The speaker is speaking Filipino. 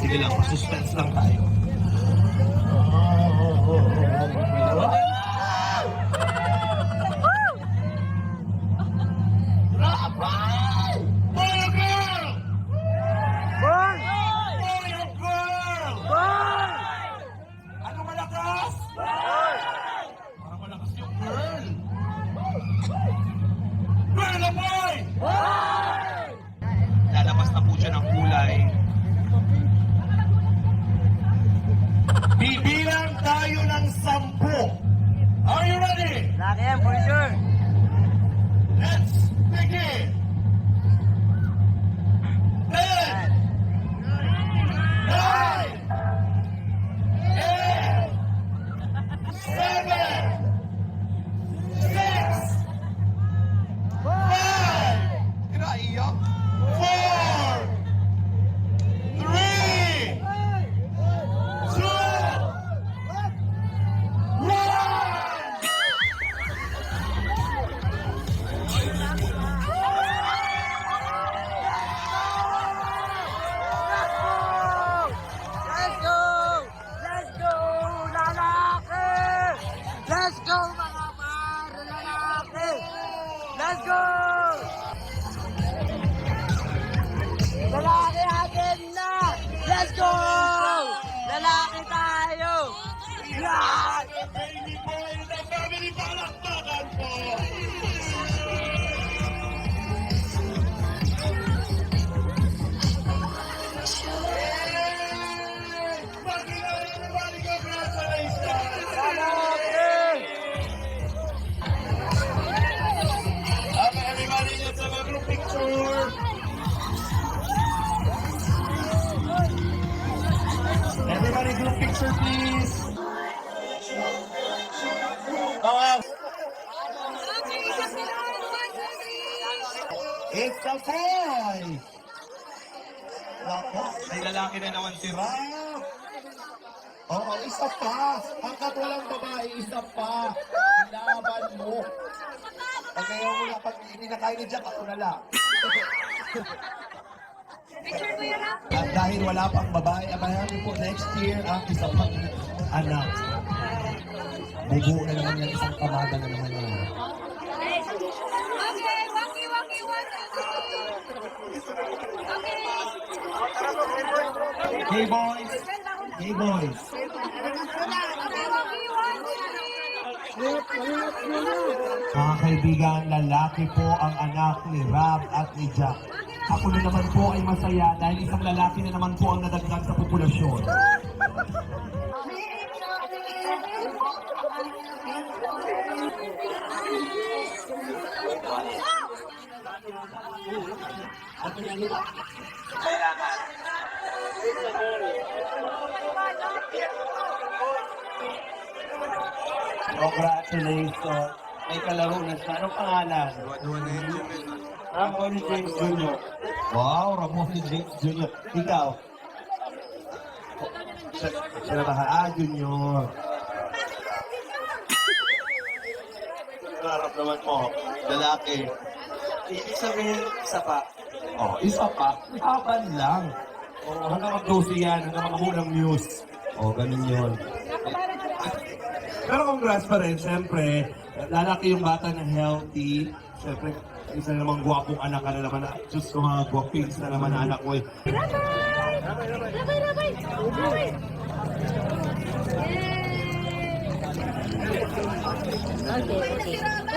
Sige lang, suspense lang tayo. Rapay! Boy or girl? Boy! Boy or girl? Boy! Ano malakas? Boy! Parang malakas yung girl. Girl na boy! Boy! Lalabas na po siya ng kulay. Bibilang tayo ng 10. Are you ready? Laki yan, for sure. Let's begin! 10, 9, 8, 7, 6, 5, kinaiyak, 4, 3, 2, 1! Let's go! Let's go! Lalaki! Let's go, mga par! Lalaki! Let's go! Lalaki atin na! Let's go! Lalaki tayo! Yan! Baby boy in the family, palakpakan po! Everybody, congratulations! Lalaki! Okay, everybody, let's have a group picture. Everybody, group picture, please. It's a boy! Nako, may lalaki na naman si Rap. Oo, isa pa. Hanggat walang babae, isa pa. Laban mo. Pag ayaw mo na, pag hindi na kaya ni Jack, ako na lang. At dahil wala pang babae, abayan niyo po next year ang isa pang anak. Bubuo na naman yan, isang kamada na naman yan. Okay, waki, waki. Okay. Hey boys! Hey boys! Okay, waki, Mga kaibigan, lalaki po ang anak ni Rab at ni Jack. Ako na naman po ay masaya dahil isang lalaki na naman po ang nadagdag sa populasyon. Congratulations! May kalaro na siya. Anong pangalan? Ramon James Jr. Wow, Ramon James Jr. Ikaw? Siya na ba? Junior. Narap naman mo, lalaki. Ibig sabihin, isa pa. Oh, isa pa. Laban lang. Oh, hanggang mag-12 yan, hanggang mag-unang news. Oh, ganun yun. Pero congrats pa rin, syempre, lalaki yung bata na healthy. Syempre, isa na namang gwapong anak ka na naman. Diyos ko, mga gwapings na naman na anak ko. Okay.